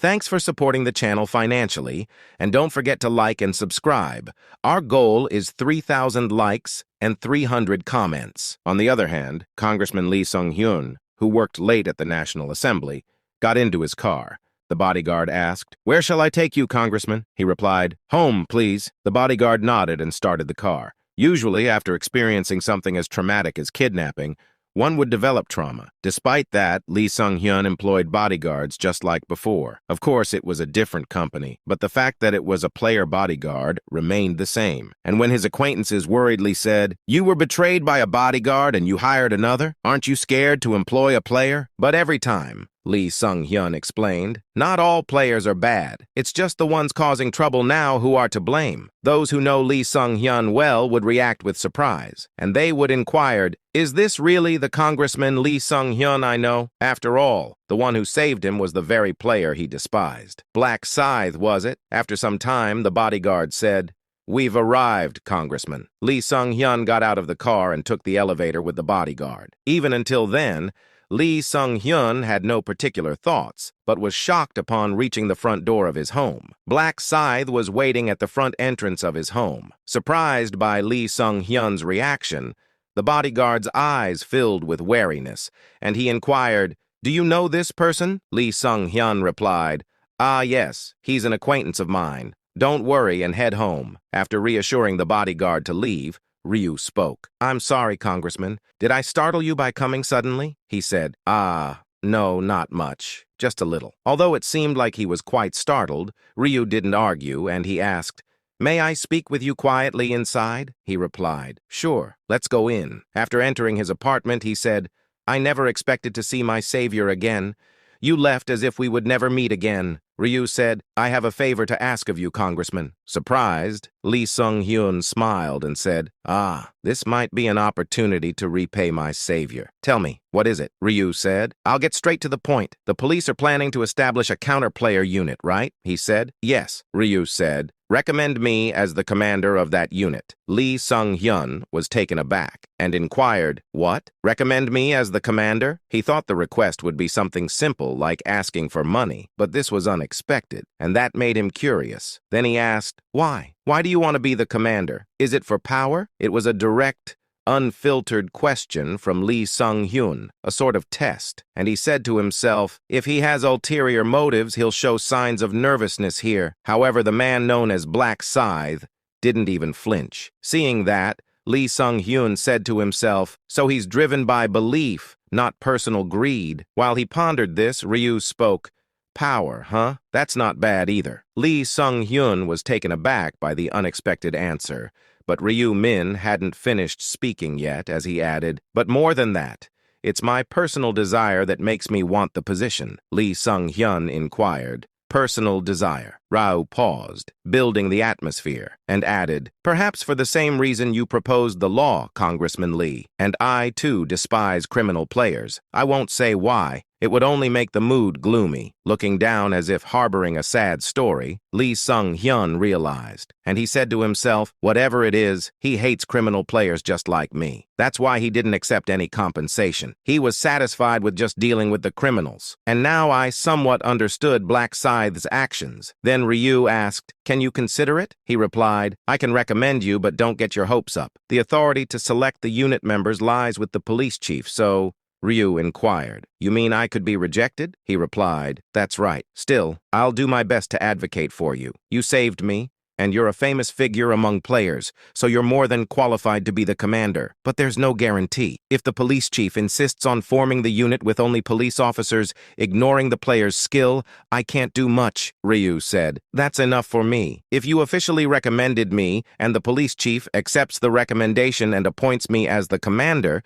Thanks for supporting the channel financially, and don't forget to like and subscribe. Our goal is 3,000 likes and 300 comments. On the other hand, Congressman Lee Sung-hyun, who worked late at the National Assembly, got into his car. The bodyguard asked, "Where shall I take you, Congressman?" He replied, "Home, please." The bodyguard nodded and started the car. Usually, after experiencing something as traumatic as kidnapping, one would develop trauma. Despite that, Lee Sung-hyun employed bodyguards just like before. Of course, it was a different company, but the fact that it was a player bodyguard remained the same. And when his acquaintances worriedly said, "You were betrayed by a bodyguard and you hired another? Aren't you scared to employ a player?" But every time, Lee Sung-hyun explained, "Not all players are bad. It's just the ones causing trouble now who are to blame." Those who know Lee Sung-hyun well would react with surprise, and they would inquire, "Is this really the Congressman Lee Sung-hyun I know?" After all, the one who saved him was the very player he despised. "Black Scythe, was it?" After some time, the bodyguard said, "We've arrived, Congressman." Lee Sung-hyun got out of the car and took the elevator with the bodyguard. Even until then, Lee Sung-hyun had no particular thoughts, but was shocked upon reaching the front door of his home. Black Scythe was waiting at the front entrance of his home. Surprised by Lee Sung-hyun's reaction, the bodyguard's eyes filled with wariness, and he inquired, "Do you know this person?" Lee Sung-hyun replied, "Ah, yes, he's an acquaintance of mine. Don't worry and head home." After reassuring the bodyguard to leave, Ryu spoke. "I'm sorry, Congressman. Did I startle you by coming suddenly?" He said, No, not much. Just a little." Although it seemed like he was quite startled, Ryu didn't argue, and he asked, "May I speak with you quietly inside?" He replied, "Sure, let's go in." After entering his apartment, he said, "I never expected to see my savior again. You left as if we would never meet again." Ryu said, "I have a favor to ask of you, Congressman." Surprised, Lee Sung-hyun smiled and said, "This might be an opportunity to repay my savior. Tell me, what is it?" Ryu said, "I'll get straight to the point. The police are planning to establish a counterplayer unit, right?" He said, "Yes." Ryu said, "Recommend me as the commander of that unit." Lee Sung-hyun was taken aback and inquired, "What? Recommend me as the commander?" He thought the request would be something simple like asking for money, but this was unexpected, and that made him curious. Then he asked, "Why? Why do you want to be the commander? Is it for power?" It was a direct, unfiltered question from Lee Sung-hyun, a sort of test, and he said to himself, if he has ulterior motives, he'll show signs of nervousness here. However, the man known as Black Scythe didn't even flinch. Seeing that, Lee Sung-hyun said to himself, so he's driven by belief, not personal greed. While he pondered this, Ryu spoke, "Power, huh? That's not bad either." Lee Sung-hyun was taken aback by the unexpected answer, but Ryu Min hadn't finished speaking yet as he added, "But more than that, it's my personal desire that makes me want the position." Lee Sung-hyun inquired, "Personal desire?" Rao paused, building the atmosphere, and added, "Perhaps for the same reason you proposed the law, Congressman Lee. And I, too, despise criminal players. I won't say why. It would only make the mood gloomy." Looking down as if harboring a sad story, Lee Sung-hyun realized, and he said to himself, whatever it is, he hates criminal players just like me. That's why he didn't accept any compensation. He was satisfied with just dealing with the criminals. And now I somewhat understood Black Scythe's actions. Then Ryu asked, "Can you consider it?" He replied, "I can recommend you, but don't get your hopes up. The authority to select the unit members lies with the police chief, so..." Ryu inquired, "You mean I could be rejected?" He replied, "That's right. Still, I'll do my best to advocate for you. You saved me, and you're a famous figure among players, so you're more than qualified to be the commander. But there's no guarantee. If the police chief insists on forming the unit with only police officers, ignoring the player's skill, I can't do much." Ryu said, "That's enough for me. If you officially recommended me, and the police chief accepts the recommendation and appoints me as the commander,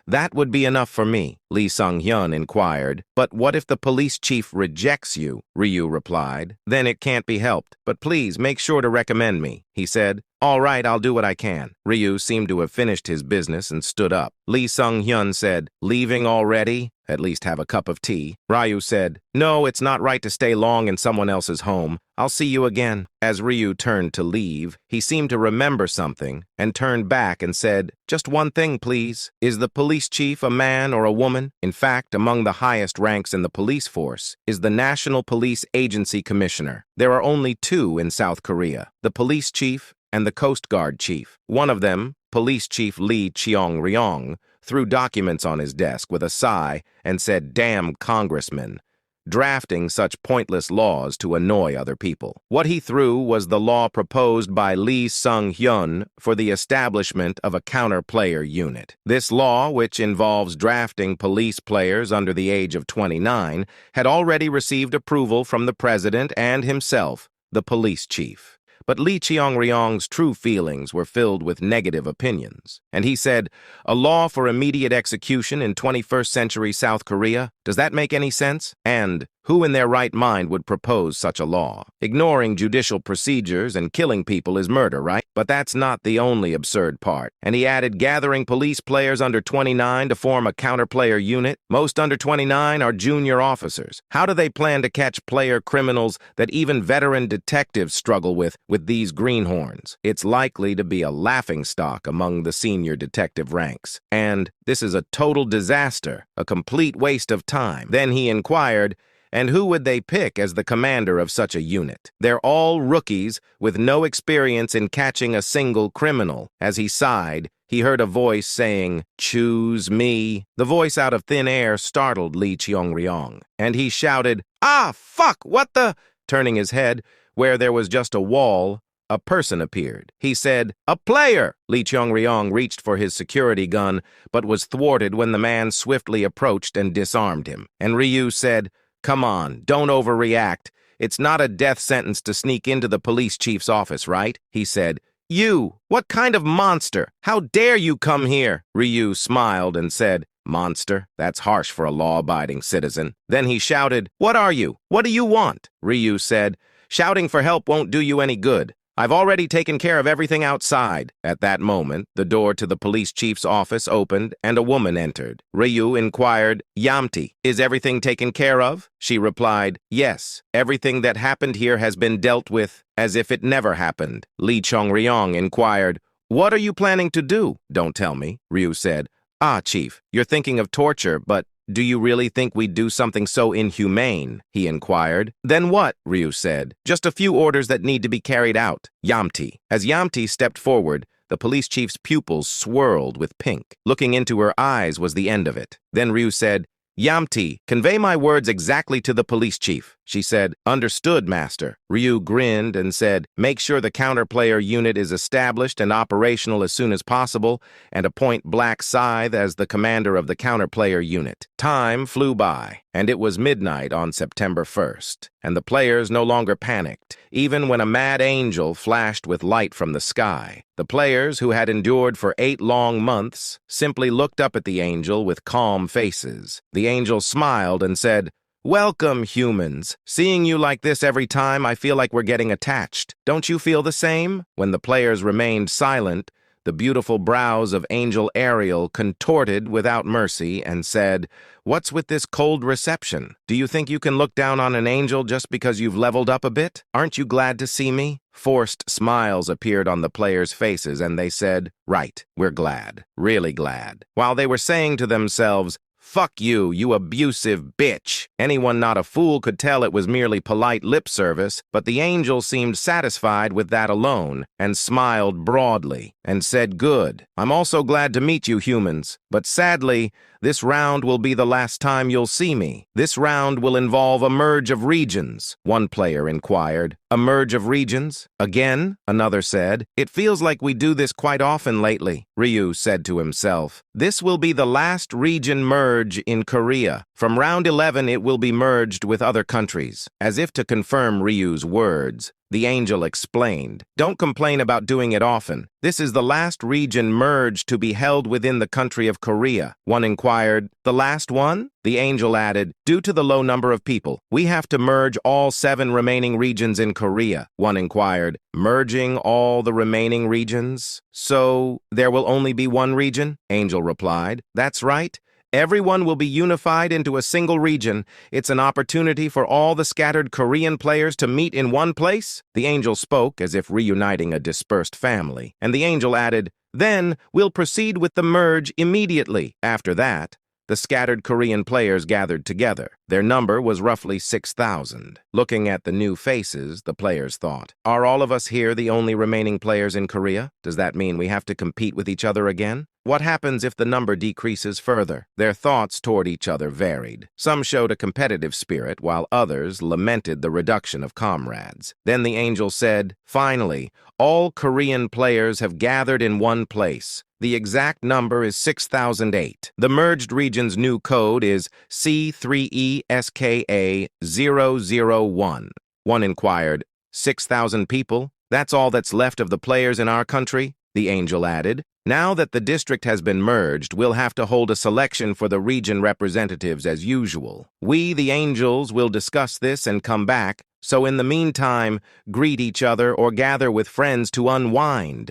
that would be enough for me." Lee Sung-hyun inquired, "But what if the police chief rejects you?" Ryu replied, "Then it can't be helped. But please make sure to recommend me." He said, "All right, I'll do what I can." Ryu seemed to have finished his business and stood up. Lee Sung-hyun said, "Leaving already?" at least have a cup of tea. Ryu said, "No, it's not right to stay long in someone else's home. I'll see you again." As Ryu turned to leave, he seemed to remember something and turned back and said, "Just one thing, please. Is the police chief a man or a woman?" In fact, among the highest ranks in the police force is the National Police Agency Commissioner. There are only two in South Korea, the police chief and the Coast Guard chief. One of them, Police Chief Lee Cheong-ryong, threw documents on his desk with a sigh and said, "Damn congressman, drafting such pointless laws to annoy other people." What he threw was the law proposed by Lee Sung-hyun for the establishment of a counter-player unit. This law, which involves drafting police players under the age of 29, had already received approval from the president and himself, the police chief. But Lee Cheong-ryong's true feelings were filled with negative opinions. And he said, "A law for immediate execution in 21st century South Korea? Does that make any sense? And who in their right mind would propose such a law? Ignoring judicial procedures and killing people is murder, right? But that's not the only absurd part." And he added, "Gathering police players under 29 to form a counter-player unit? Most under 29 are junior officers. How do they plan to catch player criminals that even veteran detectives struggle with these greenhorns? It's likely to be a laughingstock among the senior detective ranks. And this is a total disaster, a complete waste of time." Then he inquired, "And who would they pick as the commander of such a unit?" "They're all rookies with no experience in catching a single criminal." As he sighed, he heard a voice saying, "Choose me." The voice out of thin air startled Lee Cheong-ryong, and he shouted, "Ah, fuck, what the?" Turning his head, where there was just a wall, a person appeared. He said, "A player!" Lee Cheong-ryong reached for his security gun, but was thwarted when the man swiftly approached and disarmed him. And Ryu said, "Come on, don't overreact. It's not a death sentence to sneak into the police chief's office, right?" He said, "You, what kind of monster? How dare you come here?" Ryu smiled and said, "Monster? That's harsh for a law-abiding citizen." Then he shouted, "What are you? What do you want?" Ryu said, "Shouting for help won't do you any good. I've already taken care of everything outside." At that moment, the door to the police chief's office opened and a woman entered. Ryu inquired, "Yamti, is everything taken care of?" She replied, "Yes, everything that happened here has been dealt with as if it never happened." Lee Cheong-ryong inquired, "What are you planning to do?" "Don't tell me," Ryu said. "Ah, Chief, you're thinking of torture, but do you really think we'd do something so inhumane?" he inquired. "Then what?" Ryu said. "Just a few orders that need to be carried out." Yamti. As Yamti stepped forward, the police chief's pupils swirled with pink. Looking into her eyes was the end of it. Then Ryu said, "Yamti, convey my words exactly to the police chief." She said, "Understood, master." Ryu grinned and said, "Make sure the counterplayer unit is established and operational as soon as possible, and appoint Black Scythe as the commander of the counterplayer unit." Time flew by, and it was midnight on September 1st, and the players no longer panicked, even when a mad angel flashed with light from the sky. The players, who had endured for 8 long months, simply looked up at the angel with calm faces. The angel smiled and said, "Welcome, humans. Seeing you like this every time, I feel like we're getting attached. Don't you feel the same?" When the players remained silent, the beautiful brows of Angel Ariel contorted without mercy and said, "What's with this cold reception? Do you think you can look down on an angel just because you've leveled up a bit? Aren't you glad to see me?" Forced smiles appeared on the players' faces, and they said, "Right, we're glad, really glad." While they were saying to themselves, "Fuck you, you abusive bitch." Anyone not a fool could tell it was merely polite lip service, but the angel seemed satisfied with that alone and smiled broadly and said, "Good. I'm also glad to meet you humans, but sadly, this round will be the last time you'll see me. This round will involve a merge of regions." One player inquired, "A merge of regions? Again?" Another said, "It feels like we do this quite often lately." Ryu said to himself, "This will be the last region merge in Korea. From round 11, it will be merged with other countries." As if to confirm Ryu's words, the angel explained, "Don't complain about doing it often. This is the last region merge to be held within the country of Korea." One inquired, "The last one?" The angel added, "Due to the low number of people, we have to merge all 7 remaining regions in Korea." One inquired, "Merging all the remaining regions? So there will only be one region?" Angel replied, "That's right. Everyone will be unified into a single region. It's an opportunity for all the scattered Korean players to meet in one place." The angel spoke as if reuniting a dispersed family, and the angel added, "Then we'll proceed with the merge immediately." After that, the scattered Korean players gathered together. Their number was roughly 6,000. Looking at the new faces, the players thought, "Are all of us here the only remaining players in Korea? Does that mean we have to compete with each other again? What happens if the number decreases further?" Their thoughts toward each other varied. Some showed a competitive spirit, while others lamented the reduction of comrades. Then the angel said, "Finally, all Korean players have gathered in one place. The exact number is 6008. The merged region's new code is C3ESKA001. One inquired, 6,000 people? That's all that's left of the players in our country?" The angel added, "Now that the district has been merged, we'll have to hold a selection for the region representatives as usual. We, the angels, will discuss this and come back, so in the meantime, greet each other or gather with friends to unwind."